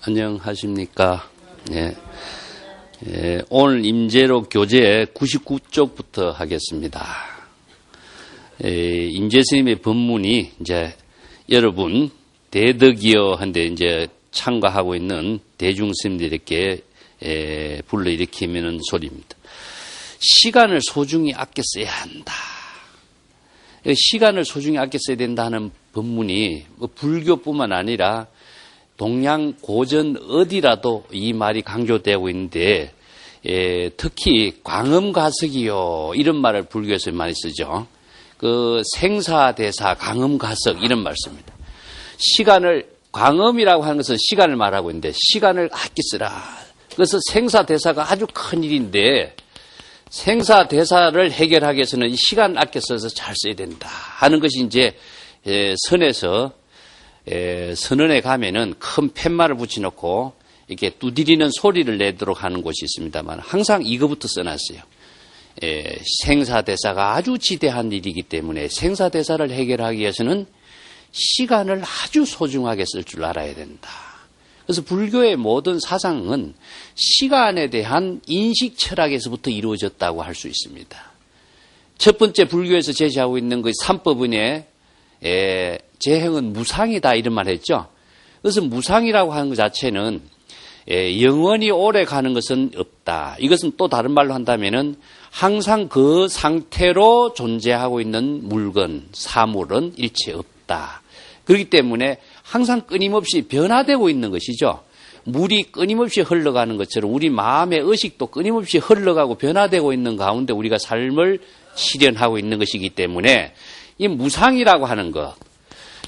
안녕하십니까. 네. 오늘 임재로 교재 99쪽부터 하겠습니다. 임재 스님의 법문이 이제 여러분 대덕이여 한데 이제 참가하고 있는 대중 스님들에게 불러일으키는 소리입니다. 시간을 소중히 아껴 써야 한다. 시간을 소중히 아껴 써야 된다는 법문이 불교뿐만 아니라 동양 고전 어디라도 이 말이 강조되고 있는데 특히 광음가석이요 이런 말을 불교에서 많이 쓰죠. 그 생사대사 광음가석 이런 말 씁니다. 시간을 광음이라고 하는 것은 시간을 말하고 있는데 시간을 아끼 쓰라. 그래서 생사대사가 아주 큰 일인데 생사대사를 해결하기 위해서는 이 시간 아껴 써서 잘 써야 된다 하는 것이 이제 선에서 선언에 가면은 큰 팻말을 붙여놓고 이렇게 두드리는 소리를 내도록 하는 곳이 있습니다만 항상 이거부터 써놨어요. 생사대사가 아주 지대한 일이기 때문에 생사대사를 해결하기 위해서는 시간을 아주 소중하게 쓸 줄 알아야 된다. 그래서 불교의 모든 사상은 시간에 대한 인식 철학에서부터 이루어졌다고 할 수 있습니다. 첫 번째 불교에서 제시하고 있는 그 삼법은에 재행은 무상이다 이런 말 했죠. 그래서 무상이라고 하는 것 자체는 영원히 오래 가는 것은 없다. 이것은 또 다른 말로 한다면은 항상 그 상태로 존재하고 있는 물건, 사물은 일체 없다. 그렇기 때문에 항상 끊임없이 변화되고 있는 것이죠. 물이 끊임없이 흘러가는 것처럼 우리 마음의 의식도 끊임없이 흘러가고 변화되고 있는 가운데 우리가 삶을 실현하고 있는 것이기 때문에 이 무상이라고 하는 것,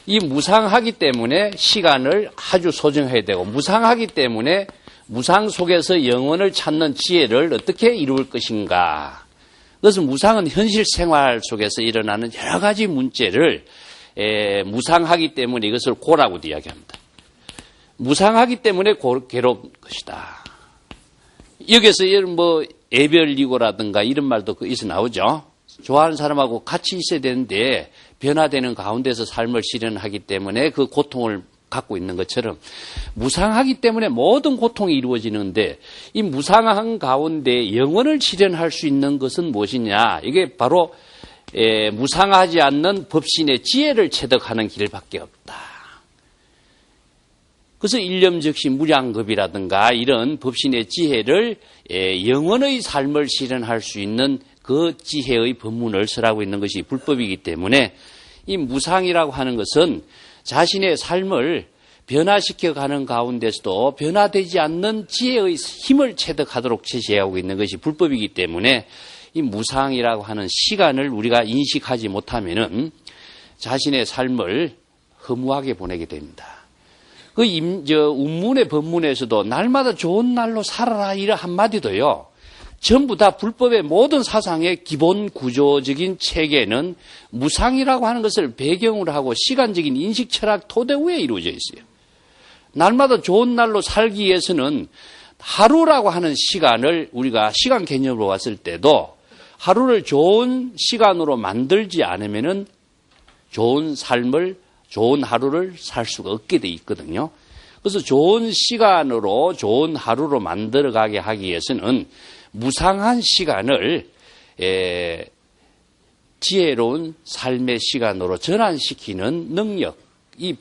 이 무상하기 때문에 시간을 아주 소중해야 되고 무상하기 때문에 무상 속에서 영원을 찾는 지혜를 어떻게 이룰 것인가. 그래서 무상은 현실 생활 속에서 일어나는 여러 가지 문제를 무상하기 때문에 이것을 고라고도 이야기합니다. 무상하기 때문에 괴로운 것이다. 여기서 뭐 애별이고라든가 이런 말도 있어 나오죠. 좋아하는 사람하고 같이 있어야 되는데 변화되는 가운데서 삶을 실현하기 때문에 그 고통을 갖고 있는 것처럼 무상하기 때문에 모든 고통이 이루어지는데 이 무상한 가운데 영원을 실현할 수 있는 것은 무엇이냐. 이게 바로 무상하지 않는 법신의 지혜를 체득하는 길밖에 없다. 그래서 일념즉시 무량겁이라든가 이런 법신의 지혜를 영원의 삶을 실현할 수 있는 그 지혜의 법문을 설하고 있는 것이 불법이기 때문에 이 무상이라고 하는 것은 자신의 삶을 변화시켜가는 가운데서도 변화되지 않는 지혜의 힘을 체득하도록 제시하고 있는 것이 불법이기 때문에 이 무상이라고 하는 시간을 우리가 인식하지 못하면은 자신의 삶을 허무하게 보내게 됩니다. 그 운문의 법문에서도 날마다 좋은 날로 살아라 이런 한마디도요. 전부 다 불법의 모든 사상의 기본 구조적인 체계는 무상이라고 하는 것을 배경으로 하고 시간적인 인식 철학 토대 위에 이루어져 있어요. 날마다 좋은 날로 살기 위해서는 하루라고 하는 시간을 우리가 시간 개념으로 봤을 때도 하루를 좋은 시간으로 만들지 않으면은 좋은 삶을, 좋은 하루를 살 수가 없게 돼 있거든요. 그래서 좋은 시간으로 좋은 하루로 만들어가게 하기 위해서는 무상한 시간을 지혜로운 삶의 시간으로 전환시키는 능력, 이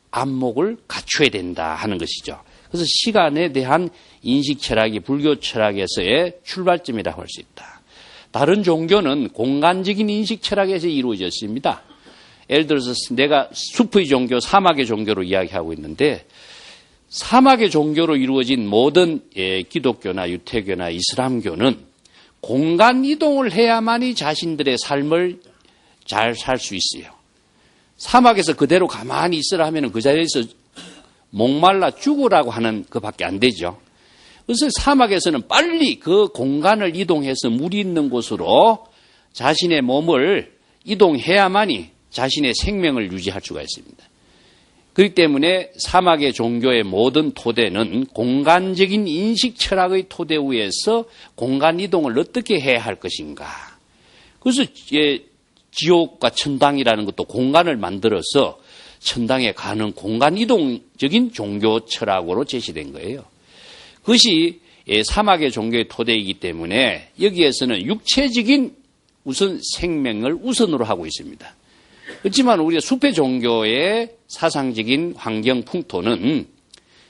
안목을 갖춰야 된다 하는 것이죠. 그래서 시간에 대한 인식 철학이 불교 철학에서의 출발점이라고 할 수 있다. 다른 종교는 공간적인 인식 철학에서 이루어졌습니다. 예를 들어서 내가 숲의 종교, 사막의 종교로 이야기하고 있는데 사막의 종교로 이루어진 모든 기독교나 유태교나 이슬람교는 공간 이동을 해야만이 자신들의 삶을 잘 살 수 있어요. 사막에서 그대로 가만히 있으라 하면 그 자리에서 목말라 죽으라고 하는 그밖에 안 되죠. 그래서 사막에서는 빨리 그 공간을 이동해서 물이 있는 곳으로 자신의 몸을 이동해야만이 자신의 생명을 유지할 수가 있습니다. 그렇기 때문에 사막의 종교의 모든 토대는 공간적인 인식 철학의 토대 위에서 공간 이동을 어떻게 해야 할 것인가. 그래서 지옥과 천당이라는 것도 공간을 만들어서 천당에 가는 공간 이동적인 종교 철학으로 제시된 거예요. 그것이 사막의 종교의 토대이기 때문에 여기에서는 육체적인 우선 생명을 우선으로 하고 있습니다. 그렇지만 우리가 숲의 종교의 사상적인 환경 풍토는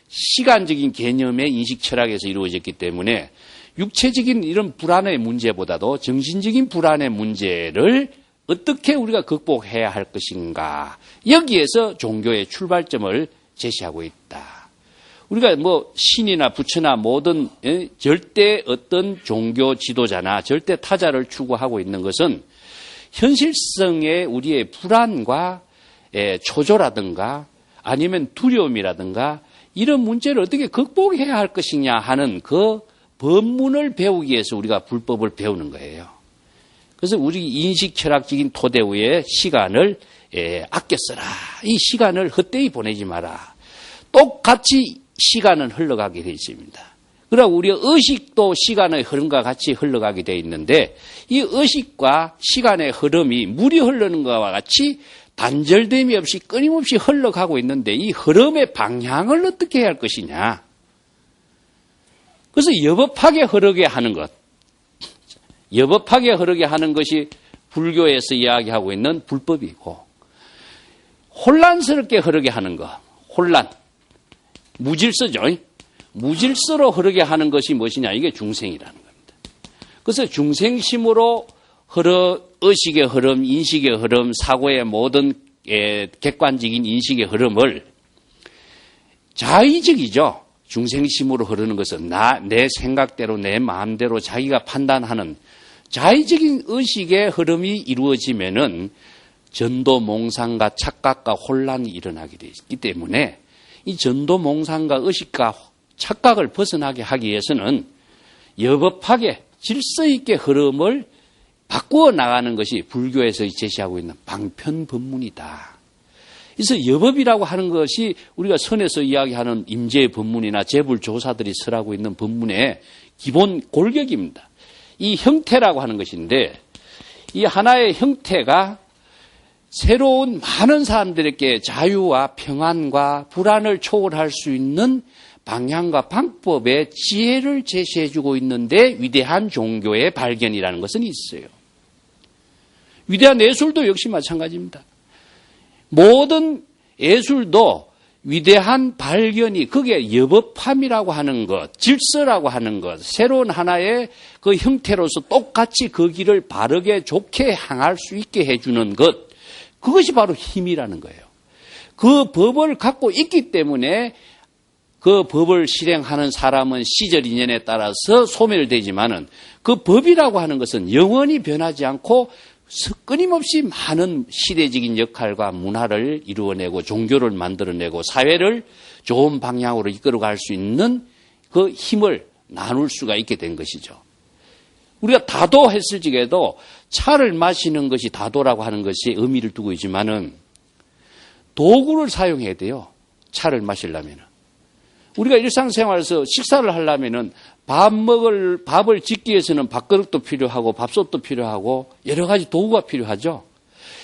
시간적인 개념의 인식 철학에서 이루어졌기 때문에 육체적인 이런 불안의 문제보다도 정신적인 불안의 문제를 어떻게 우리가 극복해야 할 것인가, 여기에서 종교의 출발점을 제시하고 있다. 우리가 신이나 부처나 모든 절대 어떤 종교 지도자나 절대 타자를 추구하고 있는 것은 현실성의 우리의 불안과 초조라든가 아니면 두려움이라든가 이런 문제를 어떻게 극복해야 할 것이냐 하는 그 법문을 배우기 위해서 우리가 불법을 배우는 거예요. 그래서 우리 인식 철학적인 토대 위에 시간을 아껴 써라. 이 시간을 헛되이 보내지 마라. 똑같이 시간은 흘러가게 되어 있습니다. 그리고 우리 의식도 시간의 흐름과 같이 흘러가게 되어 있는데 이 의식과 시간의 흐름이 물이 흐르는 것과 같이 단절됨이 없이 끊임없이 흘러가고 있는데 이 흐름의 방향을 어떻게 해야 할 것이냐. 그래서 여법하게 흐르게 하는 것. 여법하게 흐르게 하는 것이 불교에서 이야기하고 있는 불법이고 혼란스럽게 흐르게 하는 것. 혼란. 무질서죠. 무질서로 흐르게 하는 것이 무엇이냐. 이게 중생이라는 겁니다. 그래서 중생심으로 의식의 흐름, 인식의 흐름, 사고의 모든 객관적인 인식의 흐름을 자의적이죠. 중생심으로 흐르는 것은 내 생각대로 내 마음대로 자기가 판단하는 자의적인 의식의 흐름이 이루어지면은 전도몽상과 착각과 혼란이 일어나게 되어 있기 때문에 이 전도몽상과 의식과 착각을 벗어나게 하기 위해서는 여법하게 질서 있게 흐름을 바꾸어 나가는 것이 불교에서 제시하고 있는 방편법문이다. 그래서 여법이라고 하는 것이 우리가 선에서 이야기하는 임재의 법문이나 재불조사들이 설하고 있는 법문의 기본 골격입니다. 이 형태라고 하는 것인데 이 하나의 형태가 새로운 많은 사람들에게 자유와 평안과 불안을 초월할 수 있는 방향과 방법의 지혜를 제시해주고 있는데 위대한 종교의 발견이라는 것은 있어요. 위대한 예술도 역시 마찬가지입니다. 모든 예술도 위대한 발견이 그게 여법함이라고 하는 것, 질서라고 하는 것, 새로운 하나의 그 형태로서 똑같이 그 길을 바르게 좋게 향할 수 있게 해주는 것, 그것이 바로 힘이라는 거예요. 그 법을 갖고 있기 때문에 그 법을 실행하는 사람은 시절 인연에 따라서 소멸되지만은 그 법이라고 하는 것은 영원히 변하지 않고 끊임없이 많은 시대적인 역할과 문화를 이루어내고 종교를 만들어내고 사회를 좋은 방향으로 이끌어갈 수 있는 그 힘을 나눌 수가 있게 된 것이죠. 우리가 다도했을 적에도 차를 마시는 것이 다도라고 하는 것이 의미를 두고 있지만은 도구를 사용해야 돼요. 차를 마시려면은. 우리가 일상생활에서 식사를 하려면은 밥을 짓기 위해서는 밥그릇도 필요하고 밥솥도 필요하고 여러 가지 도구가 필요하죠.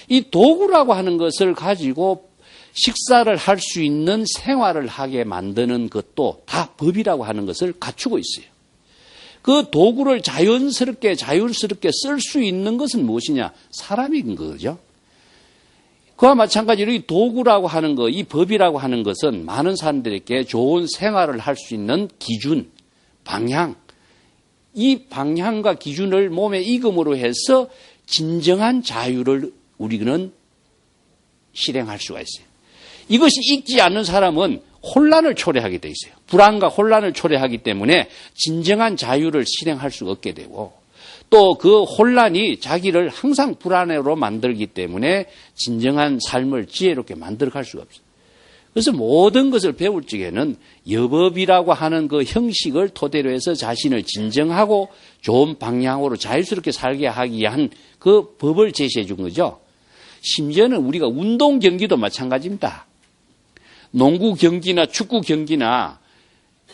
이 도구라고 하는 것을 가지고 식사를 할 수 있는 생활을 하게 만드는 것도 다 법이라고 하는 것을 갖추고 있어요. 그 도구를 자연스럽게 쓸 수 있는 것은 무엇이냐? 사람인 거죠. 그와 마찬가지로 이 도구라고 하는 것, 이 법이라고 하는 것은 많은 사람들에게 좋은 생활을 할 수 있는 기준, 방향, 이 방향과 기준을 몸에 익음으로 해서 진정한 자유를 우리는 실행할 수가 있어요. 이것이 익지 않는 사람은 혼란을 초래하게 돼 있어요. 불안과 혼란을 초래하기 때문에 진정한 자유를 실행할 수가 없게 되고 또 그 혼란이 자기를 항상 불안으로 만들기 때문에 진정한 삶을 지혜롭게 만들어갈 수가 없어요. 그래서 모든 것을 배울 적에는 여법이라고 하는 그 형식을 토대로 해서 자신을 진정하고 좋은 방향으로 자유스럽게 살게 하기 위한 그 법을 제시해 준 거죠. 심지어는 우리가 운동 경기도 마찬가지입니다. 농구 경기나 축구 경기나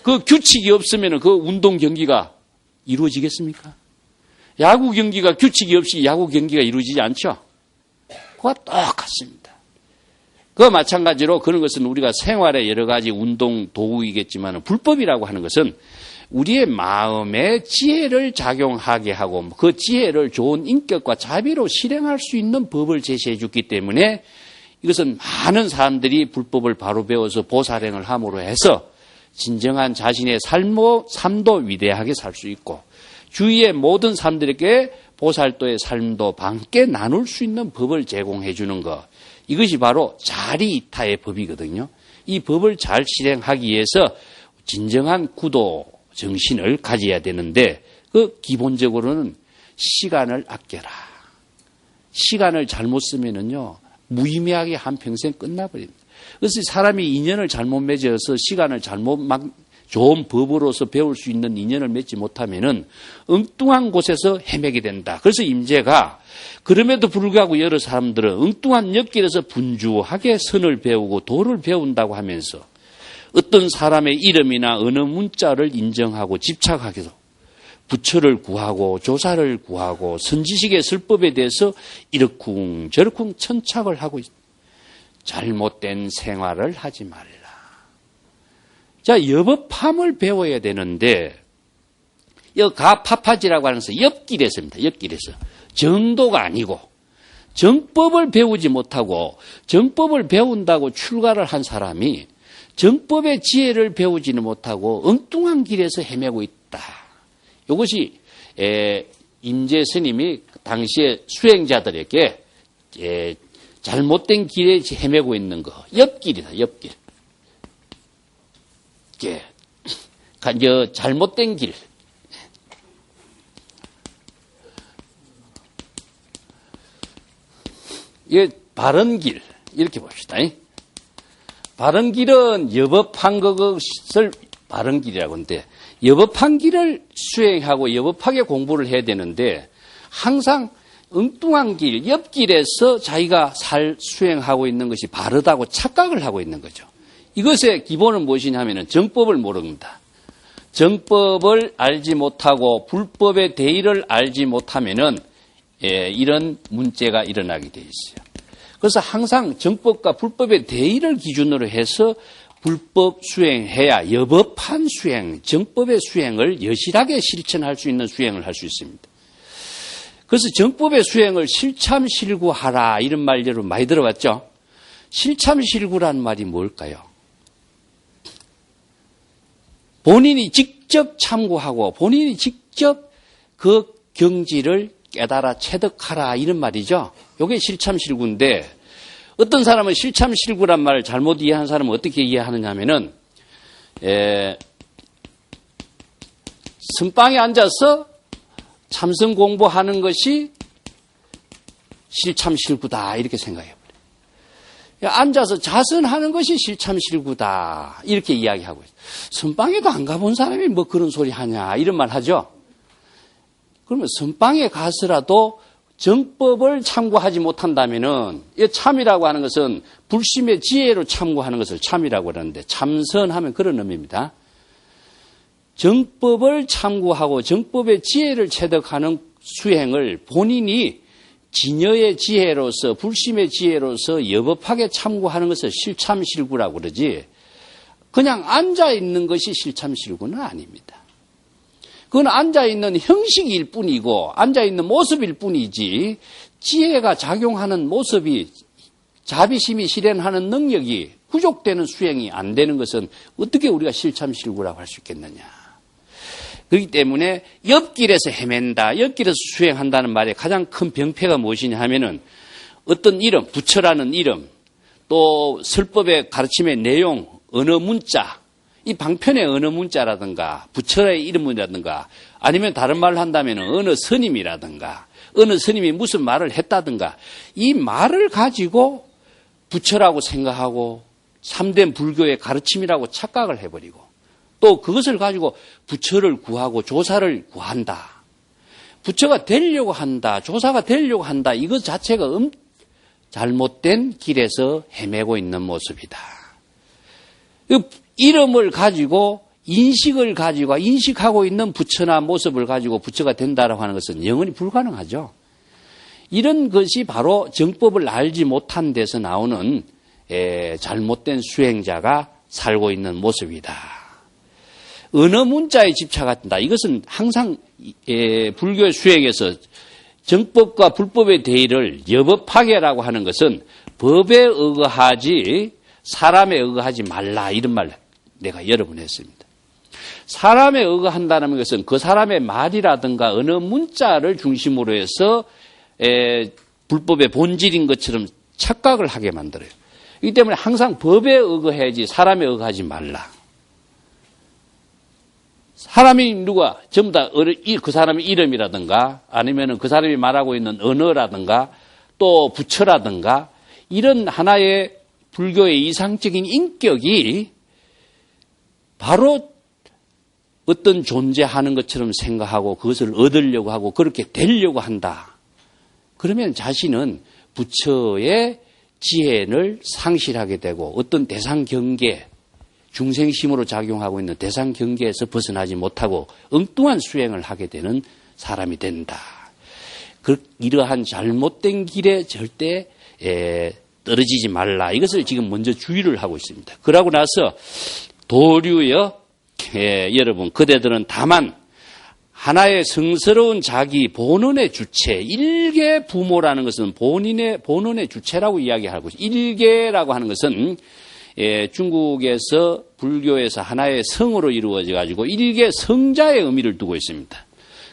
그 규칙이 없으면 그 운동 경기가 이루어지겠습니까? 야구 경기가 규칙이 없이 야구 경기가 이루어지지 않죠? 그와 똑같습니다. 그와 마찬가지로 그런 것은 우리가 생활의 여러 가지 운동 도구이겠지만 불법이라고 하는 것은 우리의 마음에 지혜를 작용하게 하고 그 지혜를 좋은 인격과 자비로 실행할 수 있는 법을 제시해 줬기 때문에 이것은 많은 사람들이 불법을 바로 배워서 보살행을 함으로 해서 진정한 자신의 삶도 위대하게 살 수 있고 주위의 모든 사람들에게 보살도의 삶도 함께 나눌 수 있는 법을 제공해 주는 것. 이것이 바로 자리이타의 법이거든요. 이 법을 잘 실행하기 위해서 진정한 구도 정신을 가져야 되는데 그 기본적으로는 시간을 아껴라. 시간을 잘못 쓰면은요 무의미하게 한평생 끝나버립니다. 그래서 사람이 인연을 잘못 맺어서 시간을 잘못 좋은 법으로서 배울 수 있는 인연을 맺지 못하면은 엉뚱한 곳에서 헤매게 된다. 그래서 임재가 그럼에도 불구하고 여러 사람들은 엉뚱한 옆길에서 분주하게 선을 배우고 도를 배운다고 하면서 어떤 사람의 이름이나 어느 문자를 인정하고 집착하게도 부처를 구하고 조사를 구하고 선지식의 설법에 대해서 이러쿵 저러쿵 천착을 하고 있다. 잘못된 생활을 하지 말라. 자, 여법함을 배워야 되는데 이 가파파지라고 하는 것은 옆길에서입니다. 옆길에서. 정도가 아니고 정법을 배우지 못하고 정법을 배운다고 출가를 한 사람이 정법의 지혜를 배우지는 못하고 엉뚱한 길에서 헤매고 있다. 이것이 임재 스님이 당시에 수행자들에게 잘못된 길에 헤매고 있는 거. 옆길이다. 옆길. 잘못된 길. 이게 바른 길. 이렇게 봅시다. 바른 길은 여법한 것을 바른 길이라고 하는데 여법한 길을 수행하고 여법하게 공부를 해야 되는데 항상 엉뚱한 길, 옆길에서 자기가 수행하고 있는 것이 바르다고 착각을 하고 있는 거죠. 이것의 기본은 무엇이냐면 정법을 모릅니다. 정법을 알지 못하고 불법의 대의를 알지 못하면은 이런 문제가 일어나게 돼 있어요. 그래서 항상 정법과 불법의 대의를 기준으로 해서 불법 수행해야 여법한 수행, 정법의 수행을 여실하게 실천할 수 있는 수행을 할 수 있습니다. 그래서 정법의 수행을 실참실구하라 이런 말 여러분 많이 들어봤죠? 실참실구라는 말이 뭘까요? 본인이 직접 참고하고 본인이 직접 그 경지를 깨달아 체득하라 이런 말이죠. 이게 실참실구인데 어떤 사람은 실참실구란 말을 잘못 이해하는 사람은 어떻게 이해하느냐 하면은 선방에 앉아서 참선 공부하는 것이 실참실구다 이렇게 생각해버려요. 앉아서 자선하는 것이 실참실구다 이렇게 이야기하고 있어요. 선방에도 안 가본 사람이 뭐 그런 소리 하냐 이런 말 하죠. 그러면 선방에 가서라도 정법을 참고하지 못한다면은 이 참이라고 하는 것은 불심의 지혜로 참고하는 것을 참이라고 하는데 참선하면 그런 의미입니다. 정법을 참고하고 정법의 지혜를 체득하는 수행을 본인이 진여의 지혜로서 불심의 지혜로서 여법하게 참고하는 것을 실참실구라고 그러지 그냥 앉아있는 것이 실참실구는 아닙니다. 그건 앉아있는 형식일 뿐이고 앉아있는 모습일 뿐이지 지혜가 작용하는 모습이 자비심이 실현하는 능력이 부족되는 수행이 안 되는 것은 어떻게 우리가 실참실구라고 할 수 있겠느냐. 그렇기 때문에 옆길에서 헤맨다, 옆길에서 수행한다는 말의 가장 큰 병폐가 무엇이냐 하면은 어떤 이름, 부처라는 이름, 또 설법의 가르침의 내용, 언어 문자, 이 방편의 언어 문자라든가 부처의 이름이라든가 아니면 다른 말을 한다면 어느 스님이라든가 어느 스님이 무슨 말을 했다든가 이 말을 가지고 부처라고 생각하고 참된 불교의 가르침이라고 착각을 해버리고 또 그것을 가지고 부처를 구하고 조사를 구한다. 부처가 되려고 한다. 조사가 되려고 한다. 이것 자체가 잘못된 길에서 헤매고 있는 모습이다. 이름을 가지고 인식을 가지고 인식하고 있는 부처나 모습을 가지고 부처가 된다라고 하는 것은 영원히 불가능하죠. 이런 것이 바로 정법을 알지 못한 데서 나오는 잘못된 수행자가 살고 있는 모습이다. 언어 문자에 집착한다. 이것은 항상 불교의 수행에서 정법과 불법의 대의를 여법하게라고 하는 것은 법에 의거하지 사람에 의거하지 말라, 이런 말 내가 여러 번 했습니다. 사람에 의거한다는 것은 그 사람의 말이라든가 언어 문자를 중심으로 해서 불법의 본질인 것처럼 착각을 하게 만들어요. 이 때문에 항상 법에 의거해야지 사람에 의거하지 말라. 사람이 누가 전부 다 그 사람의 이름이라든가 아니면 그 사람이 말하고 있는 언어라든가 또 부처라든가 이런 하나의 불교의 이상적인 인격이 바로 어떤 존재하는 것처럼 생각하고 그것을 얻으려고 하고 그렇게 되려고 한다. 그러면 자신은 부처의 지혜를 상실하게 되고 어떤 대상 경계, 중생심으로 작용하고 있는 대상 경계에서 벗어나지 못하고 엉뚱한 수행을 하게 되는 사람이 된다. 이러한 잘못된 길에 절대 떨어지지 말라. 이것을 지금 먼저 주의를 하고 있습니다. 그러고 나서 도류여, 여러분 그대들은 다만 하나의 성스러운 자기 본원의 주체, 일개 부모라는 것은 본원의 주체라고 이야기하고 있습니다. 일개라고 하는 것은 중국에서 불교에서 하나의 성으로 이루어져 가지고 일개 성자의 의미를 두고 있습니다.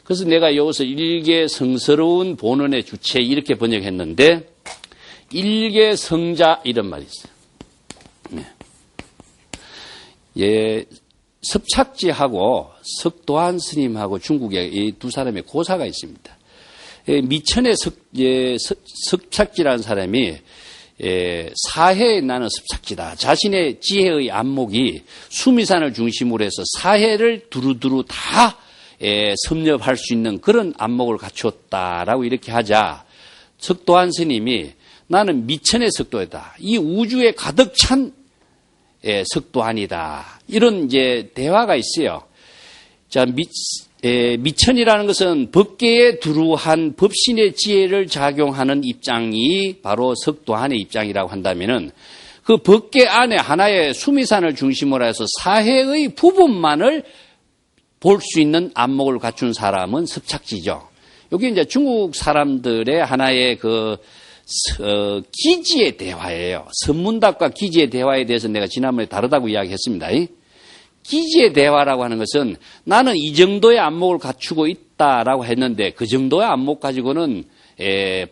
그래서 내가 여기서 일개 성스러운 본원의 주체 이렇게 번역했는데 일개 성자 이런 말이 있어요. 섭착지하고 석도한 스님하고 중국에 이 두 사람의 고사가 있습니다. 미천의 섭착지라는 사람이 사해에 나는 섭착지다. 자신의 지혜의 안목이 수미산을 중심으로 해서 사해를 두루두루 다 섭렵할 수 있는 그런 안목을 갖추었다라고 이렇게 하자 석도한 스님이 나는 미천의 석도이다. 이 우주에 가득 찬 석도한이다. 이런 이제 대화가 있어요. 자, 미천이라는 것은 법계에 두루한 법신의 지혜를 작용하는 입장이 바로 석도한의 입장이라고 한다면은 그 법계 안에 하나의 수미산을 중심으로 해서 사해의 부분만을 볼 수 있는 안목을 갖춘 사람은 섭착지죠. 여기 이제 중국 사람들의 하나의 기지의 대화예요. 선문답과 기지의 대화에 대해서 내가 지난번에 다르다고 이야기했습니다. 기지의 대화라고 하는 것은 나는 이 정도의 안목을 갖추고 있다라고 했는데 그 정도의 안목 가지고는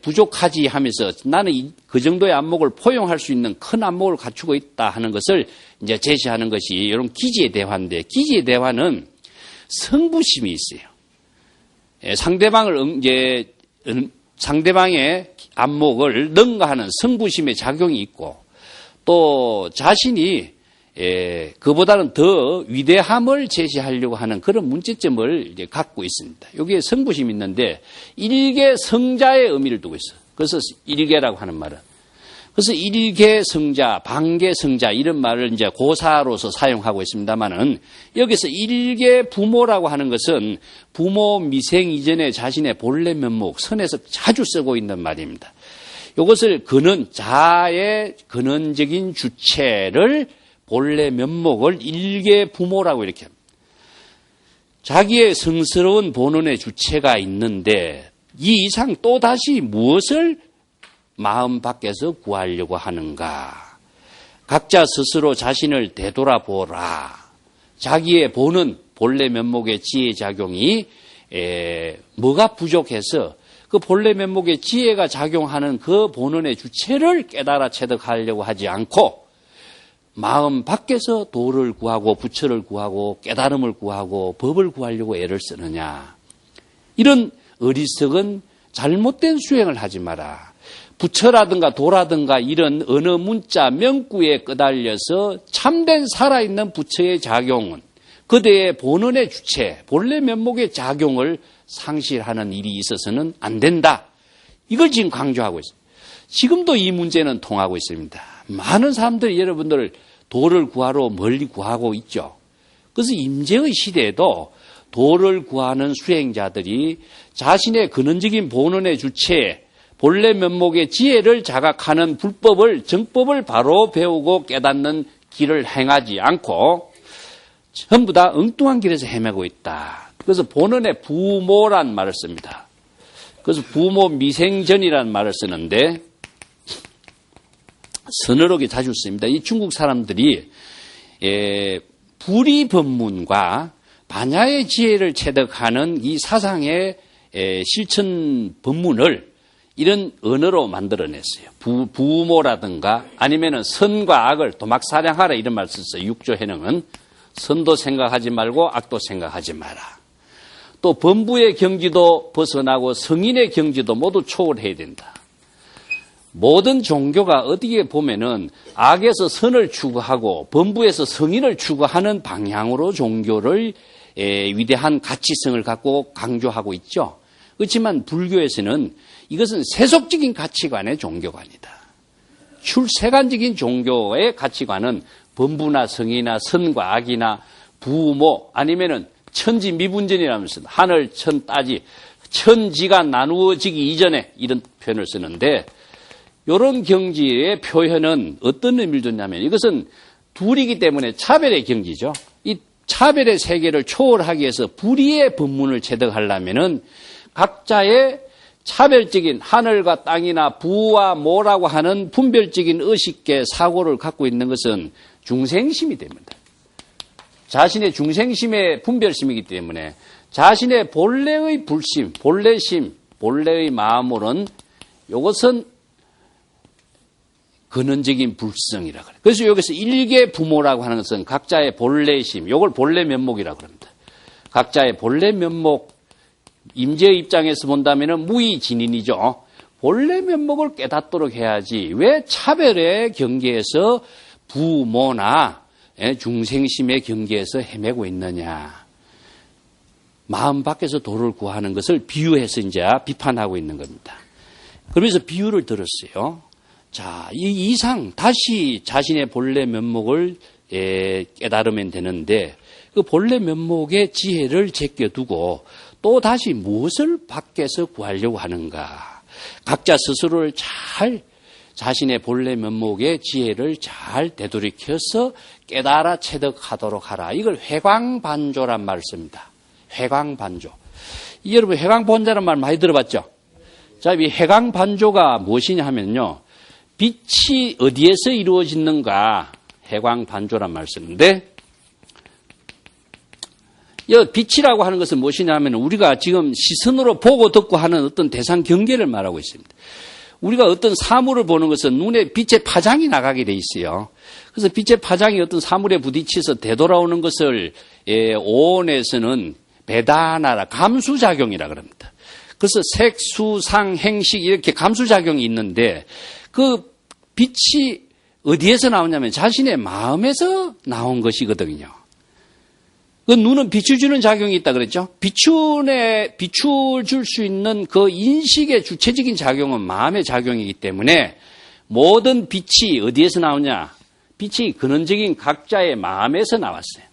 부족하지 하면서 나는 그 정도의 안목을 포용할 수 있는 큰 안목을 갖추고 있다 하는 것을 이제 제시하는 것이 이런 기지의 대화인데 기지의 대화는 성부심이 있어요. 상대방의 안목을 능가하는 성부심의 작용이 있고 또 자신이 그보다는 더 위대함을 제시하려고 하는 그런 문제점을 이제 갖고 있습니다. 여기에 성부심이 있는데 일개 성자의 의미를 두고 있어요. 그래서 일개라고 하는 말은 그래서 일개 성자, 반개 성자 이런 말을 이제 고사로서 사용하고 있습니다만은 여기서 일개 부모라고 하는 것은 부모 미생 이전에 자신의 본래 면목, 선에서 자주 쓰고 있는 말입니다. 이것을 자의 근원적인 주체를 본래 면목을 일개 부모라고 이렇게 합니다. 자기의 성스러운 본원의 주체가 있는데 이 이상 또다시 무엇을 마음 밖에서 구하려고 하는가? 각자 스스로 자신을 되돌아보라. 자기의 본래 면목의 지혜 작용이 뭐가 부족해서 그 본래 면목의 지혜가 작용하는 그 본원의 주체를 깨달아 체득하려고 하지 않고 마음 밖에서 도를 구하고 부처를 구하고 깨달음을 구하고 법을 구하려고 애를 쓰느냐. 이런 어리석은 잘못된 수행을 하지 마라. 부처라든가 도라든가 이런 언어 문자 명구에 끄달려서 참된 살아있는 부처의 작용은 그대의 본원의 주체, 본래 면목의 작용을 상실하는 일이 있어서는 안 된다. 이걸 지금 강조하고 있습니다. 지금도 이 문제는 통하고 있습니다. 많은 사람들이 여러분들 도를 구하러 멀리 구하고 있죠. 그래서 임재의 시대에도 도를 구하는 수행자들이 자신의 근원적인 본원의 주체에 본래 면목의 지혜를 자각하는 불법을, 정법을 바로 배우고 깨닫는 길을 행하지 않고 전부 다 엉뚱한 길에서 헤매고 있다. 그래서 본언에 부모란 말을 씁니다. 그래서 부모 미생전이라는 말을 쓰는데 서너록에 자주 씁니다. 이 중국 사람들이 불이법문과 반야의 지혜를 체득하는 이 사상의 실천 법문을 이런 언어로 만들어냈어요. 부모라든가 아니면은 선과 악을 도막사량하라 이런 말 썼어요. 육조 해능은 선도 생각하지 말고 악도 생각하지 마라. 또 범부의 경지도 벗어나고 성인의 경지도 모두 초월해야 된다. 모든 종교가 어디에 보면은 악에서 선을 추구하고 범부에서 성인을 추구하는 방향으로 종교를 위대한 가치성을 갖고 강조하고 있죠. 그렇지만 불교에서는 이것은 세속적인 가치관의 종교가 아니다. 출세관적인 종교의 가치관은 범부나 성이나 선과 악이나 부모 아니면은 천지미분전이라면서 하늘 천 따지 천지가 나누어지기 이전에 이런 표현을 쓰는데 이런 경지의 표현은 어떤 의미를 줬냐면 이것은 둘이기 때문에 차별의 경지죠. 이 차별의 세계를 초월하기 위해서 불의의 법문을 체득하려면은 각자의 차별적인 하늘과 땅이나 부와 모라고 하는 분별적인 의식계 사고를 갖고 있는 것은 중생심이 됩니다. 자신의 중생심의 분별심이기 때문에 자신의 본래의 불심, 본래심, 본래의 마음으로는 이것은 근원적인 불성이라고 그래요. 그래서 여기서 일개 부모라고 하는 것은 각자의 본래심, 이걸 본래 면목이라고 합니다. 각자의 본래 면목, 임재의 입장에서 본다면 무의진인이죠. 본래 면목을 깨닫도록 해야지 왜 차별의 경계에서 부모나 중생심의 경계에서 헤매고 있느냐. 마음 밖에서 도를 구하는 것을 비유해서 이제 비판하고 있는 겁니다. 그러면서 비유를 들었어요. 자, 이 이상 다시 자신의 본래 면목을 깨달으면 되는데 그 본래 면목의 지혜를 제껴두고 또 다시 무엇을 밖에서 구하려고 하는가. 각자 스스로를 잘 자신의 본래 면목의 지혜를 잘 되돌이켜서 깨달아 체득하도록 하라. 이걸 회광반조란 말을 씁니다. 회광반조. 여러분 회광반조라는 말 많이 들어봤죠? 자, 이 회광반조가 무엇이냐 하면요. 빛이 어디에서 이루어지는가 회광반조란 말을 쓰는데 이 빛이라고 하는 것은 무엇이냐 하면 우리가 지금 시선으로 보고 듣고 하는 어떤 대상 경계를 말하고 있습니다. 우리가 어떤 사물을 보는 것은 눈에 빛의 파장이 나가게 돼 있어요. 그래서 빛의 파장이 어떤 사물에 부딪혀서 되돌아오는 것을 오온에서는 배다나라 감수작용이라 그럽니다. 그래서 색, 수, 상, 행식 이렇게 감수작용이 있는데 그 빛이 어디에서 나오냐면 자신의 마음에서 나온 것이거든요. 그 눈은 빛을 주는 작용이 있다 그랬죠. 빛을 줄 수 있는 그 인식의 주체적인 작용은 마음의 작용이기 때문에 모든 빛이 어디에서 나오냐? 빛이 근원적인 각자의 마음에서 나왔어요.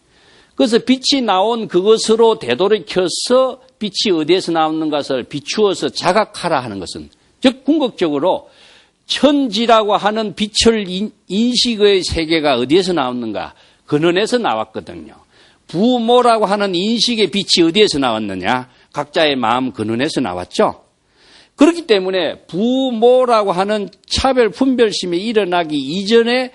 그래서 빛이 나온 그것으로 되돌이켜서 빛이 어디에서 나오는 것을 비추어서 자각하라 하는 것은 즉 궁극적으로 천지라고 하는 빛을 인식의 세계가 어디에서 나왔는가? 근원에서 나왔거든요. 부모라고 하는 인식의 빛이 어디에서 나왔느냐? 각자의 마음 근원에서 나왔죠. 그렇기 때문에 부모라고 하는 차별 분별심이 일어나기 이전에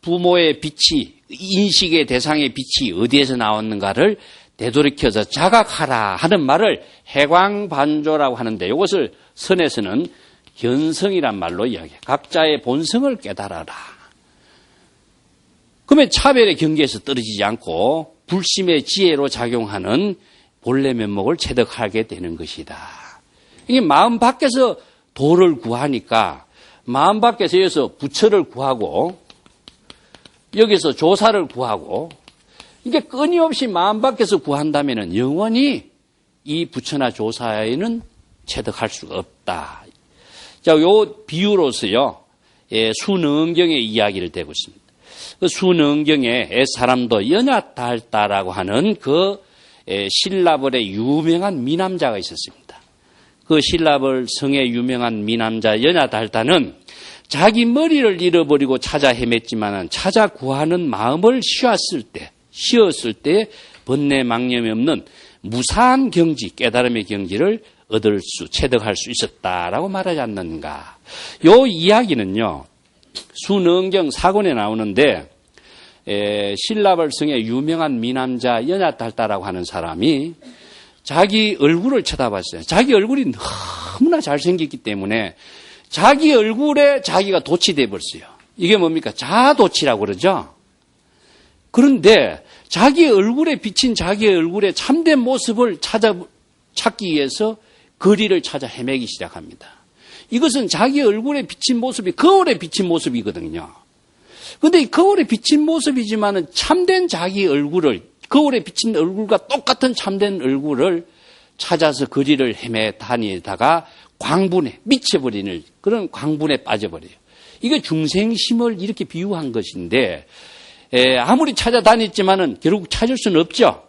부모의 빛이 인식의 대상의 빛이 어디에서 나왔는가를 되돌이켜서 자각하라 하는 말을 해광반조라고 하는데 이것을 선에서는 견성이란 말로 이야기해요. 각자의 본성을 깨달아라. 그러면 차별의 경계에서 떨어지지 않고 불심의 지혜로 작용하는 본래 면목을 체득하게 되는 것이다. 이게 마음 밖에서 도를 구하니까 마음 밖에서 여기서 부처를 구하고 여기서 조사를 구하고 이게 끊임없이 마음 밖에서 구한다면 영원히 이 부처나 조사에는 체득할 수가 없다. 자, 요 비유로서요, 수능경의 이야기를 대고 있습니다. 그 수능경에 사람도 연야달다라고 하는 그 신라벌의 유명한 미남자가 있었습니다. 그 신라벌 성의 유명한 미남자 연야달다는 자기 머리를 잃어버리고 찾아 헤맸지만 찾아 구하는 마음을 쉬었을 때 번뇌 망념이 없는 무사한 경지, 깨달음의 경지를 체득할 수 있었다라고 말하지 않는가. 요 이야기는요, 순응경 사권에 나오는데, 신라벌성의 유명한 미남자 연야달다라고 하는 사람이 자기 얼굴을 쳐다봤어요. 자기 얼굴이 너무나 잘생겼기 때문에 자기 얼굴에 자기가 도취 되어버렸어요. 이게 뭡니까? 자아도취라고 그러죠. 그런데 자기 얼굴에 비친 자기 얼굴의 참된 모습을 찾기 위해서 거리를 찾아 헤매기 시작합니다. 이것은 자기 얼굴에 비친 모습이 거울에 비친 모습이거든요. 그런데 이 거울에 비친 모습이지만은 참된 자기 얼굴을, 거울에 비친 얼굴과 똑같은 참된 얼굴을 찾아서 거리를 헤매 다니다가 광분에 미쳐버리는 그런 광분에 빠져버려요. 이게 중생심을 이렇게 비유한 것인데, 아무리 찾아다녔지만은 결국 찾을 수는 없죠.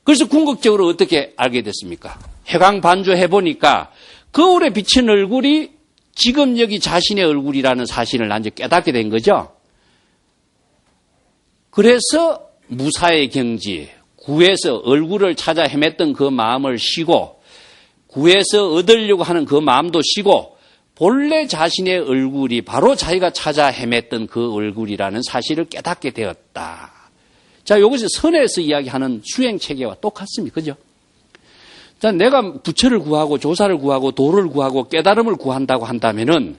그래서 궁극적으로 어떻게 알게 됐습니까? 해광반주 해보니까 거울에 비친 얼굴이 지금 여기 자신의 얼굴이라는 사실을 나중에 깨닫게 된 거죠. 그래서 무사의 경지, 구에서 얼굴을 찾아 헤맸던 그 마음을 쉬고, 구에서 얻으려고 하는 그 마음도 쉬고, 본래 자신의 얼굴이 바로 자기가 찾아 헤맸던 그 얼굴이라는 사실을 깨닫게 되었다. 자, 이것이 선에서 이야기하는 수행체계와 똑같습니다. 그죠? 자, 내가 부처를 구하고 조사를 구하고 도를 구하고 깨달음을 구한다고 한다면은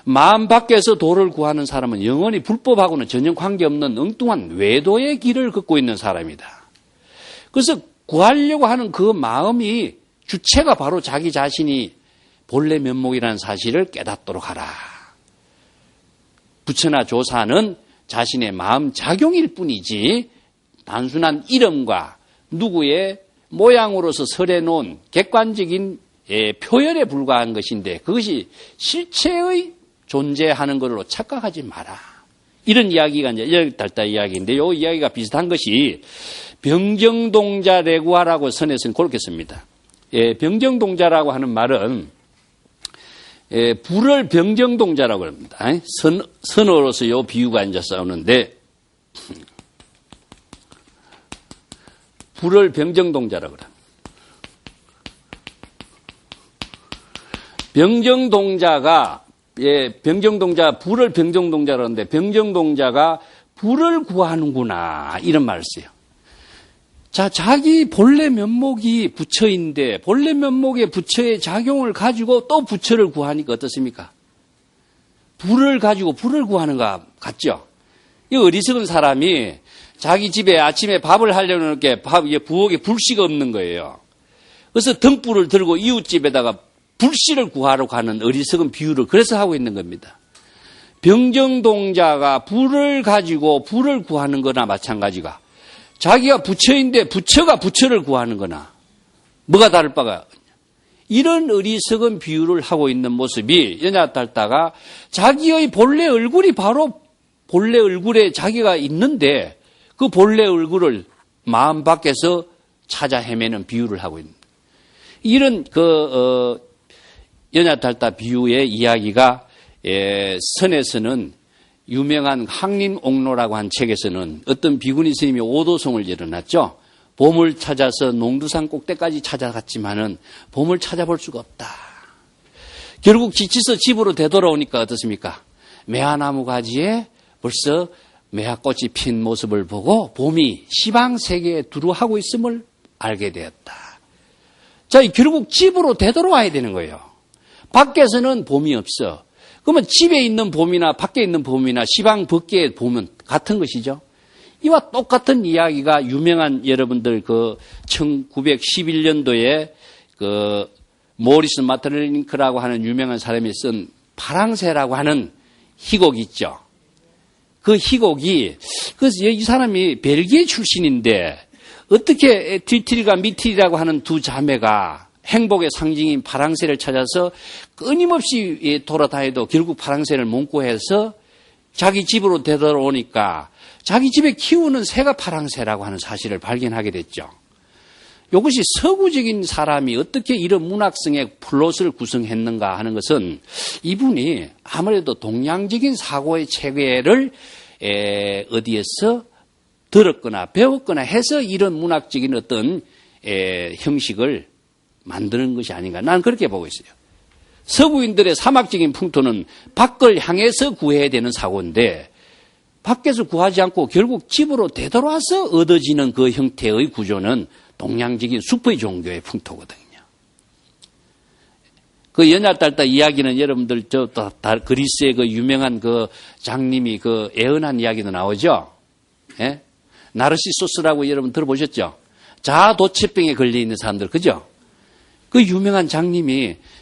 마음 밖에서 도를 구하는 사람은 영원히 불법하고는 전혀 관계없는 엉뚱한 외도의 길을 걷고 있는 사람이다. 그래서 구하려고 하는 그 마음이 주체가 바로 자기 자신이 본래 면목이라는 사실을 깨닫도록 하라. 부처나 조사는 자신의 마음 작용일 뿐이지 단순한 이름과 누구의 모양으로서 설해놓은 객관적인 표현에 불과한 것인데 그것이 실체의 존재하는 걸로 착각하지 마라. 이런 이야기가 이제 연야달다 이야기인데 이 이야기가 비슷한 것이 병정동자래구하라고 선에서는 그렇게 씁니다. 병정동자라고 하는 말은 불을 병정동자라고 합니다. 선어로서 이 비유가 이제 싸우는데 불을 병정동자라고 그래요. 병정동자가 불을 병정동자라고 하는데 병정동자가 불을 구하는구나 이런 말을 써요. 자, 자기 본래 면목이 부처인데 본래 면목의 부처의 작용을 가지고 또 부처를 구하니까 어떻습니까? 불을 가지고 불을 구하는 것 같죠? 이 어리석은 사람이 자기 집에 아침에 밥을 하려는 게 부엌에 불씨가 없는 거예요. 그래서 등불을 들고 이웃집에다가 불씨를 구하러 가는 어리석은 비유를 그래서 하고 있는 겁니다. 병정동자가 불을 가지고 불을 구하는 거나 마찬가지가 자기가 부처인데 부처가 부처를 구하는 거나 뭐가 다를 바가 이런 어리석은 비유를 하고 있는 모습이 연야달다가 자기의 본래 얼굴이 바로 본래 얼굴에 자기가 있는데 그 본래 얼굴을 마음 밖에서 찾아 헤매는 비유를 하고 있는 이런 연야달다 비유의 이야기가 선에서는 유명한 항림옥로라고 한 책에서는 어떤 비구니 스님이 오도송을 열어놨죠. 봄을 찾아서 농두산 꼭대까지 찾아갔지만은 봄을 찾아볼 수가 없다. 결국 지쳐서 집으로 되돌아오니까 어떻습니까? 매화나무 가지에 벌써 매화꽃이 핀 모습을 보고 봄이 시방세계에 두루하고 있음을 알게 되었다. 자, 결국 집으로 되돌아와야 되는 거예요. 밖에서는 봄이 없어. 그러면 집에 있는 봄이나 밖에 있는 봄이나 시방 밖의 봄은 같은 것이죠. 이와 똑같은 이야기가 유명한 여러분들 1911년도에 모리스 마트링크라고 하는 유명한 사람이 쓴 파랑새라고 하는 희곡이 있죠. 그 희곡이 이 사람이 벨기에 출신인데 어떻게 틸틸과 미틸이라고 하는 두 자매가 행복의 상징인 파랑새를 찾아서 끊임없이 돌아다니도 결국 파랑새를 못 구해서 자기 집으로 되돌아오니까 자기 집에 키우는 새가 파랑새라고 하는 사실을 발견하게 됐죠. 이것이 서구적인 사람이 어떻게 이런 문학성의 플롯을 구성했는가 하는 것은 이분이 아무래도 동양적인 사고의 체계를 어디에서 들었거나 배웠거나 해서 이런 문학적인 어떤 형식을 만드는 것이 아닌가. 나는 그렇게 보고 있어요. 서구인들의 사막적인 풍토는 밖을 향해서 구해야 되는 사고인데 밖에서 구하지 않고 결국 집으로 되돌아서 얻어지는 그 형태의 구조는 동양적인 숲의 종교의 풍토거든요. 그 연야딸딸 이야기는 여러분들 그리스의 그 유명한 그 장님이 그 애언한 이야기도 나오죠. 예? 나르시소스라고 여러분 들어보셨죠? 자아도취병에 걸려 있는 사람들, 그죠? 그 유명한 장님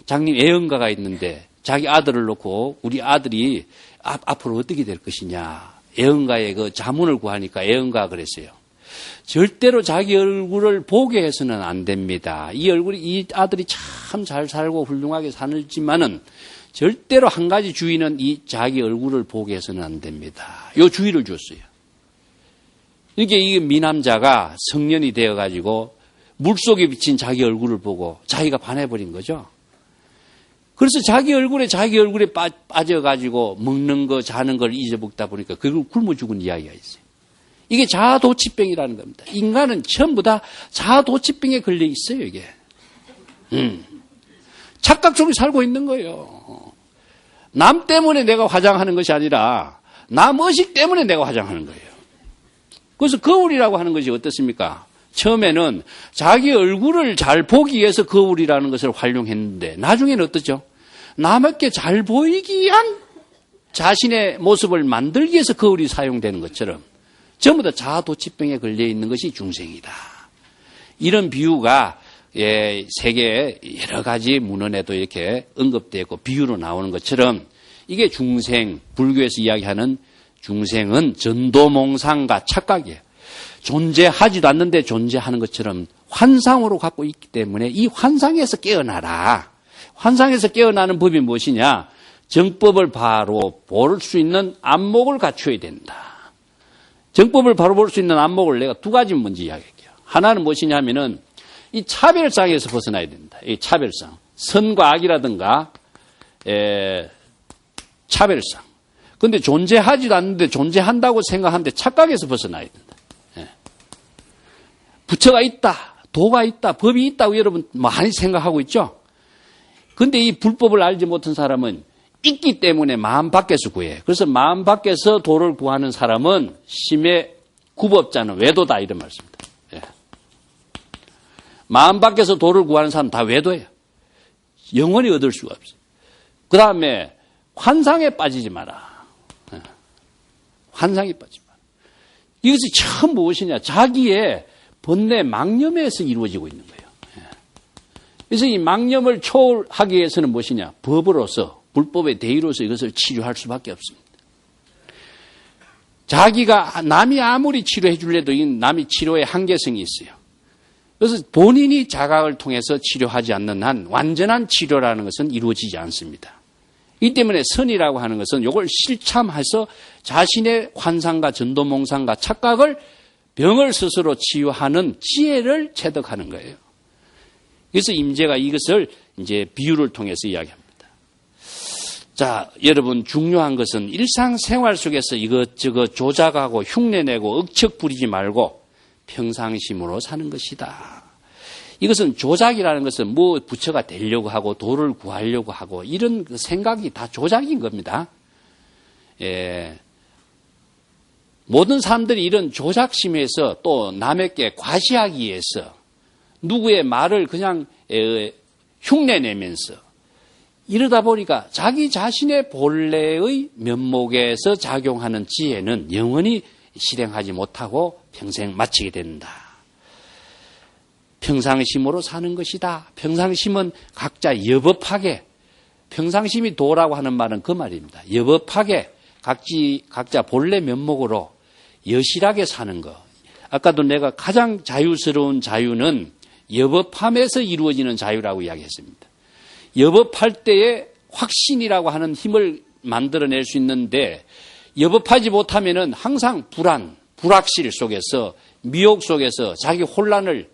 애언가가 있는데 자기 아들을 놓고 우리 아들이 앞으로 어떻게 될 것이냐. 애언가의 그 자문을 구하니까 애언가가 그랬어요. 절대로 자기 얼굴을 보게 해서는 안 됩니다. 이 아들이 참 잘 살고 훌륭하게 살지만은 절대로 한 가지 주의는 이 자기 얼굴을 보게 해서는 안 됩니다. 요 주의를 줬어요. 이게 이 미남자가 성년이 되어가지고 물속에 비친 자기 얼굴을 보고 자기가 반해버린 거죠. 그래서 자기 얼굴에 빠져가지고 먹는 거, 자는 걸 잊어먹다 보니까 결국 굶어 죽은 이야기가 있어요. 이게 자아도취병이라는 겁니다. 인간은 전부 다 자아도취병에 걸려 있어요, 이게. 착각 속에 살고 있는 거예요. 남 때문에 내가 화장하는 것이 아니라 남 의식 때문에 내가 화장하는 거예요. 그래서 거울이라고 하는 것이 어떻습니까? 처음에는 자기 얼굴을 잘 보기 위해서 거울이라는 것을 활용했는데 나중에는 어떻죠? 남에게 잘 보이기 위한 자신의 모습을 만들기 위해서 거울이 사용되는 것처럼 전부 다 자아도취병에 걸려 있는 것이 중생이다. 이런 비유가 세계의 여러 가지 문헌에도 이렇게 언급되고 비유로 나오는 것처럼 이게 중생, 불교에서 이야기하는 중생은 전도몽상과 착각이에요. 존재하지도 않는데 존재하는 것처럼 환상으로 갖고 있기 때문에 이 환상에서 깨어나라. 환상에서 깨어나는 법이 무엇이냐? 정법을 바로 볼 수 있는 안목을 갖춰야 된다. 정법을 바로 볼 수 있는 안목을 내가 두 가지 먼저 이야기할게요. 하나는 무엇이냐 하면은 이 차별성에서 벗어나야 된다. 이 차별성. 선과 악이라든가 차별성. 그런데 존재하지도 않는데 존재한다고 생각하는데 착각에서 벗어나야 된다. 부처가 있다, 도가 있다, 법이 있다고 여러분 많이 생각하고 있죠? 그런데 이 불법을 알지 못한 사람은 있기 때문에 마음 밖에서 구해. 그래서 마음 밖에서 도를 구하는 사람은 심의 구법자는 외도다 이런 말씀입니다. 마음 밖에서 도를 구하는 사람은 다 외도예요. 영원히 얻을 수가 없어요. 그 다음에 환상에 빠지지 마라. 환상에 빠지지 마라. 이것이 참 무엇이냐? 자기의 번뇌 망념에서 이루어지고 있는 거예요. 그래서 이 망념을 초월하기 위해서는 무엇이냐? 법으로서, 불법의 대의로서 이것을 치료할 수밖에 없습니다. 자기가, 남이 아무리 치료해 줄래도 이 남이 치료에 한계성이 있어요. 그래서 본인이 자각을 통해서 치료하지 않는 한 완전한 치료라는 것은 이루어지지 않습니다. 이 때문에 선이라고 하는 것은 이걸 실참해서 자신의 환상과 전도몽상과 착각을 병을 스스로 치유하는 지혜를 체득하는 거예요. 그래서 임재가 이것을 이제 비유를 통해서 이야기합니다. 자, 여러분 중요한 것은 일상생활 속에서 이것저것 조작하고 흉내내고 억척 부리지 말고 평상심으로 사는 것이다. 이것은 조작이라는 것은 뭐 부처가 되려고 하고 도를 구하려고 하고 이런 생각이 다 조작인 겁니다. 모든 사람들이 이런 조작심에서 또 남에게 과시하기 위해서 누구의 말을 그냥 흉내내면서 이러다 보니까 자기 자신의 본래의 면목에서 작용하는 지혜는 영원히 실행하지 못하고 평생 마치게 된다. 평상심으로 사는 것이다. 평상심은 각자 여법하게, 평상심이 도라고 하는 말은 그 말입니다. 여법하게 각자 본래 면목으로 여실하게 사는 것. 아까도 내가 가장 자유스러운 자유는 여법함에서 이루어지는 자유라고 이야기했습니다. 여법할 때에 확신이라고 하는 힘을 만들어낼 수 있는데 여법하지 못하면은 항상 불확실 속에서 미혹 속에서 자기 혼란을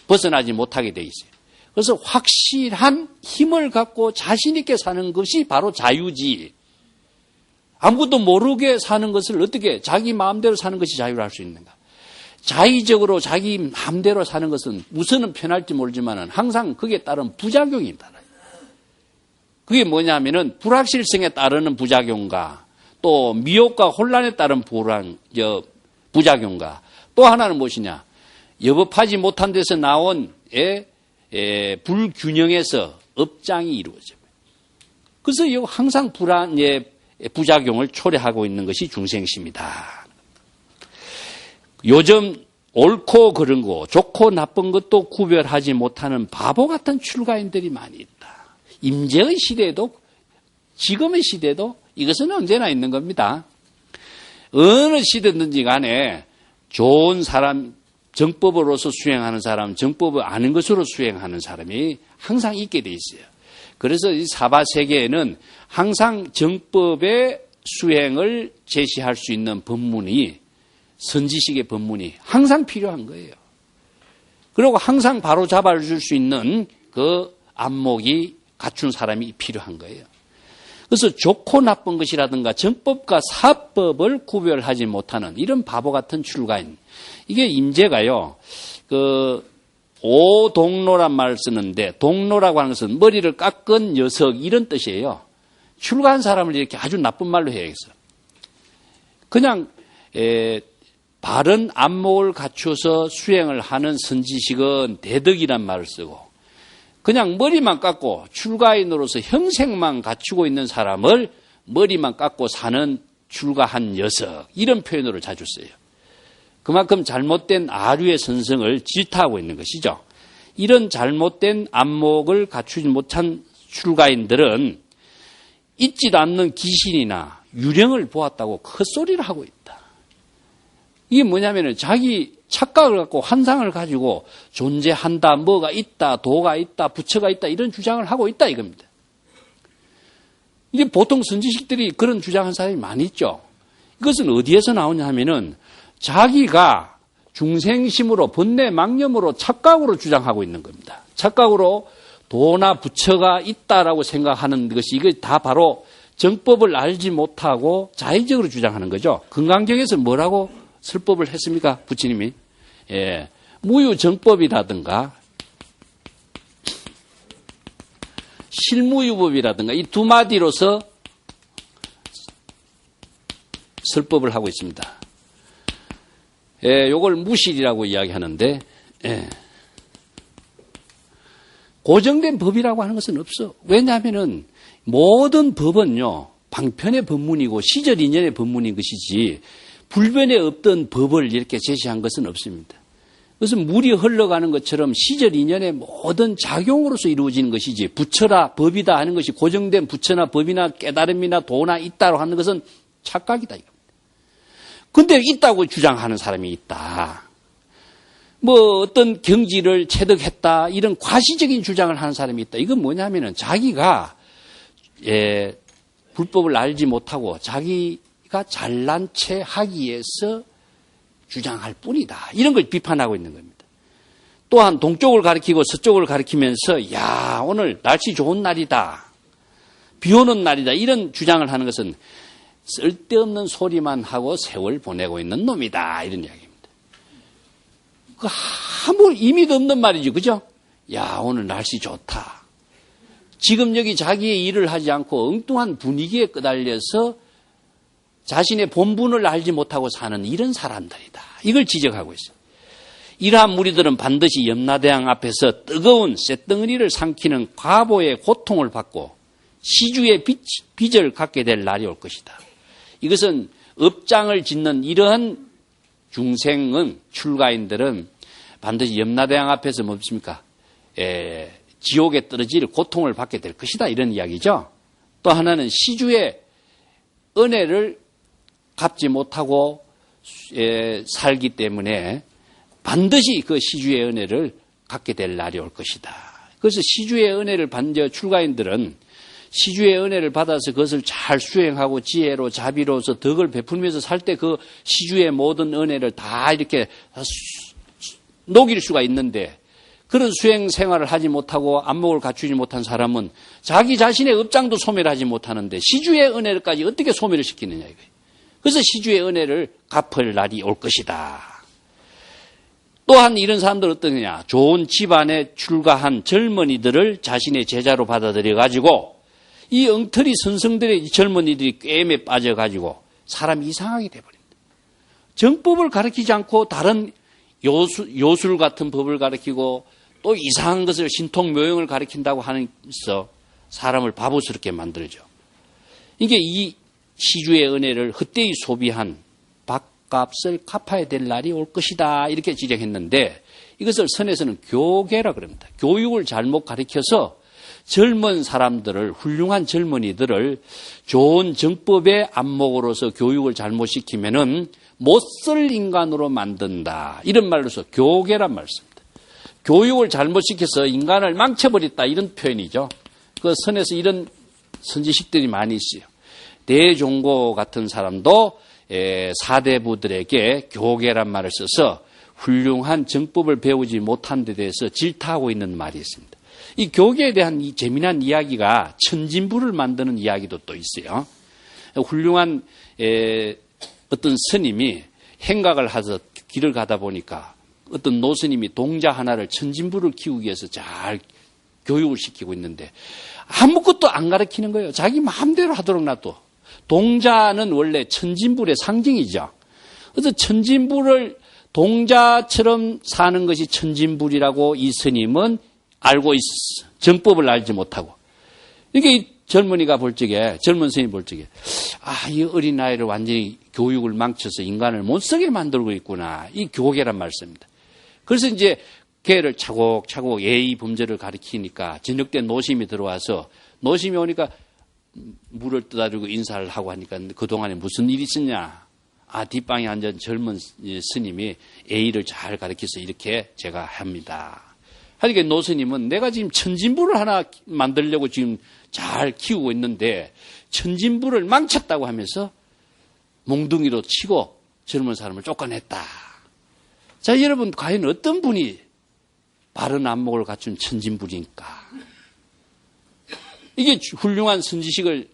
벗어나지 못하게 돼 있어요. 그래서 확실한 힘을 갖고 자신 있게 사는 것이 바로 자유지. 아무것도 모르게 사는 것을 어떻게 자기 마음대로 사는 것이 자유를 할 수 있는가. 자의적으로 자기 마음대로 사는 것은 우선은 편할지 모르지만 항상 그에 따른 부작용이 있다. 그게 뭐냐면은 불확실성에 따르는 부작용과 또 미혹과 혼란에 따른 부작용과 또 하나는 무엇이냐. 여법하지 못한 데서 나온 불균형에서 업장이 이루어져요. 그래서 항상 부작용을 초래하고 있는 것이 중생심이다. 요즘 옳고 그른 거, 좋고 나쁜 것도 구별하지 못하는 바보 같은 출가인들이 많이 있다. 임재의 시대에도 지금의 시대에도 이것은 언제나 있는 겁니다. 어느 시대든지 간에 좋은 사람, 정법으로서 수행하는 사람, 정법을 아는 것으로 수행하는 사람이 항상 있게 돼 있어요. 그래서 이 사바세계에는 항상 정법의 수행을 제시할 수 있는 법문이 선지식의 법문이 항상 필요한 거예요. 그리고 항상 바로 잡아줄 수 있는 그 안목이 갖춘 사람이 필요한 거예요. 그래서 좋고 나쁜 것이라든가 정법과 사법을 구별하지 못하는 이런 바보 같은 출가인. 이게 임재가요, 오동로란 말을 쓰는데, 동로라고 하는 것은 머리를 깎은 녀석, 이런 뜻이에요. 출가한 사람을 이렇게 아주 나쁜 말로 해야겠어요. 그냥, 바른 안목을 갖춰서 수행을 하는 선지식은 대덕이란 말을 쓰고, 그냥 머리만 깎고 출가인으로서 형색만 갖추고 있는 사람을 머리만 깎고 사는 출가한 녀석, 이런 표현으로 자주 써요. 그만큼 잘못된 아류의 선성을 질타하고 있는 것이죠. 이런 잘못된 안목을 갖추지 못한 출가인들은 있지도 않는 귀신이나 유령을 보았다고 헛소리를 하고 있다. 이게 뭐냐면 자기 착각을 갖고 환상을 가지고 존재한다, 뭐가 있다, 도가 있다, 부처가 있다, 이런 주장을 하고 있다 이겁니다. 이게 보통 선지식들이 그런 주장한 사람이 많이 있죠. 이것은 어디에서 나오냐 하면은 자기가 중생심으로 번뇌 망념으로 착각으로 주장하고 있는 겁니다. 착각으로 도나 부처가 있다라고 생각하는 것이 이거 다 바로 정법을 알지 못하고 자의적으로 주장하는 거죠. 금강경에서 뭐라고 설법을 했습니까? 부처님이. 무유정법이라든가 실무유법이라든가 이 두 마디로서 설법을 하고 있습니다. 요걸 무실이라고 이야기하는데, 고정된 법이라고 하는 것은 없어. 왜냐하면은 모든 법은요, 방편의 법문이고 시절 인연의 법문인 것이지, 불변에 없던 법을 이렇게 제시한 것은 없습니다. 그것은 물이 흘러가는 것처럼 시절 인연의 모든 작용으로서 이루어지는 것이지, 부처라 법이다 하는 것이 고정된 부처나 법이나 깨달음이나 도나 있다고 하는 것은 착각이다. 근데 있다고 주장하는 사람이 있다. 뭐 어떤 경지를 체득했다, 이런 과시적인 주장을 하는 사람이 있다. 이건 뭐냐면은 자기가 불법을 알지 못하고 자기가 잘난 체 하기 위해서 주장할 뿐이다. 이런 걸 비판하고 있는 겁니다. 또한 동쪽을 가리키고 서쪽을 가리키면서 야, 오늘 날씨 좋은 날이다, 비 오는 날이다, 이런 주장을 하는 것은 쓸데없는 소리만 하고 세월 보내고 있는 놈이다, 이런 이야기입니다. 아무 의미도 없는 말이죠, 그죠? 야, 오늘 날씨 좋다. 지금 여기 자기의 일을 하지 않고 엉뚱한 분위기에 끄달려서 자신의 본분을 알지 못하고 사는 이런 사람들이다. 이걸 지적하고 있어요. 이러한 무리들은 반드시 염라대왕 앞에서 뜨거운 쇳덩어리를 삼키는 과보의 고통을 받고 시주의 빚을 갖게 될 날이 올 것이다. 이것은 업장을 짓는 이러한 중생은, 출가인들은 반드시 염라대왕 앞에서 뭡니까? 지옥에 떨어질 고통을 받게 될 것이다, 이런 이야기죠. 또 하나는 시주의 은혜를 갚지 못하고 살기 때문에 반드시 그 시주의 은혜를 갖게 될 날이 올 것이다. 그래서 시주의 은혜를 받는 출가인들은 시주의 은혜를 받아서 그것을 잘 수행하고 지혜로 자비로서 덕을 베풀면서 살 때 그 시주의 모든 은혜를 다 이렇게 녹일 수가 있는데, 그런 수행 생활을 하지 못하고 안목을 갖추지 못한 사람은 자기 자신의 업장도 소멸하지 못하는데 시주의 은혜까지 어떻게 소멸을 시키느냐 이거예요. 그래서 시주의 은혜를 갚을 날이 올 것이다. 또한 이런 사람들은 어떠냐. 좋은 집안에 출가한 젊은이들을 자신의 제자로 받아들여가지고 이 엉터리 선성들의 젊은이들이 꾀임에 빠져가지고 사람이 이상하게 돼버린다. 정법을 가르치지 않고 다른 요술 같은 법을 가르치고 또 이상한 것을 신통묘용을 가르친다고 하면서 사람을 바보스럽게 만들죠. 이게 이 시주의 은혜를 헛되이 소비한 밥값을 갚아야 될 날이 올 것이다 이렇게 지적했는데 이것을 선에서는 교계라 그럽니다. 교육을 잘못 가르쳐서 젊은 사람들을 훌륭한 젊은이들을 좋은 정법의 안목으로서 교육을 잘못 시키면은 못 쓸 인간으로 만든다. 이런 말로서 교계란 말씀입니다. 교육을 잘못 시켜서 인간을 망쳐버렸다 이런 표현이죠. 그 선에서 이런 선지식들이 많이 있어요. 대종고 같은 사람도 사대부들에게 교계란 말을 써서 훌륭한 정법을 배우지 못한 데 대해서 질타하고 있는 말이 있습니다. 이 교계에 대한 이 재미난 이야기가 천진부를 만드는 이야기도 또 있어요. 훌륭한 어떤 스님이 행각을 해서 길을 가다 보니까 어떤 노스님이 동자 하나를 천진부를 키우기 위해서 잘 교육을 시키고 있는데 아무것도 안 가르치는 거예요. 자기 마음대로 하도록 놔둬. 동자는 원래 천진불의 상징이죠. 그래서 천진불을 동자처럼 사는 것이 천진불이라고 이 스님은 알고 있었어. 정법을 알지 못하고. 이게 젊은이가 볼 적에, 젊은 스님이 볼 적에, 이 어린아이를 완전히 교육을 망쳐서 인간을 못 쓰게 만들고 있구나. 이 교계란 말씀입니다. 그래서 이제 걔를 차곡차곡 예의 범죄를 가르치니까 저녁 때 노심이 들어와서 노심이 오니까 물을 떠다주고 인사를 하고 하니까 그동안에 무슨 일이 있었냐. 뒷방에 앉은 젊은 스님이 예의를 잘 가르쳐서 이렇게 제가 합니다. 하니까 노스님은 내가 지금 천진부를 하나 만들려고 지금 잘 키우고 있는데 천진부를 망쳤다고 하면서 몽둥이로 치고 젊은 사람을 쫓아냈다. 자, 여러분 과연 어떤 분이 바른 안목을 갖춘 천진부니까? 이게 훌륭한 선지식을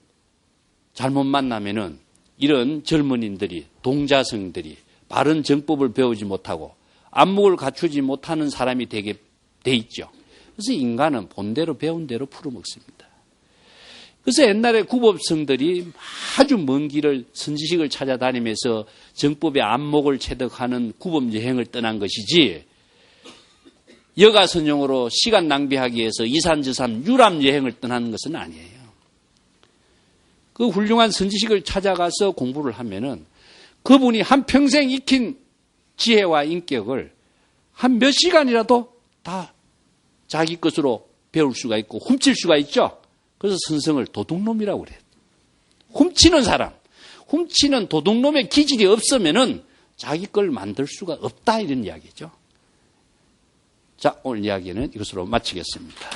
잘못 만나면은 이런 젊은이들이, 동자성들이 바른 정법을 배우지 못하고 안목을 갖추지 못하는 사람이 되게 돼 있죠. 그래서 인간은 본대로 배운 대로 풀어먹습니다. 그래서 옛날에 구법성들이 아주 먼 길을 선지식을 찾아다니면서 정법의 안목을 체득하는 구법 여행을 떠난 것이지 여가선용으로 시간 낭비하기 위해서 이산저산 유람 여행을 떠나는 것은 아니에요. 그 훌륭한 선지식을 찾아가서 공부를 하면은 그분이 한평생 익힌 지혜와 인격을 한 몇 시간이라도 다 자기 것으로 배울 수가 있고 훔칠 수가 있죠. 그래서 선성을 도둑놈이라고 그래요. 훔치는 사람, 훔치는 도둑놈의 기질이 없으면은 자기 걸 만들 수가 없다 이런 이야기죠. 자, 오늘 이야기는 이것으로 마치겠습니다.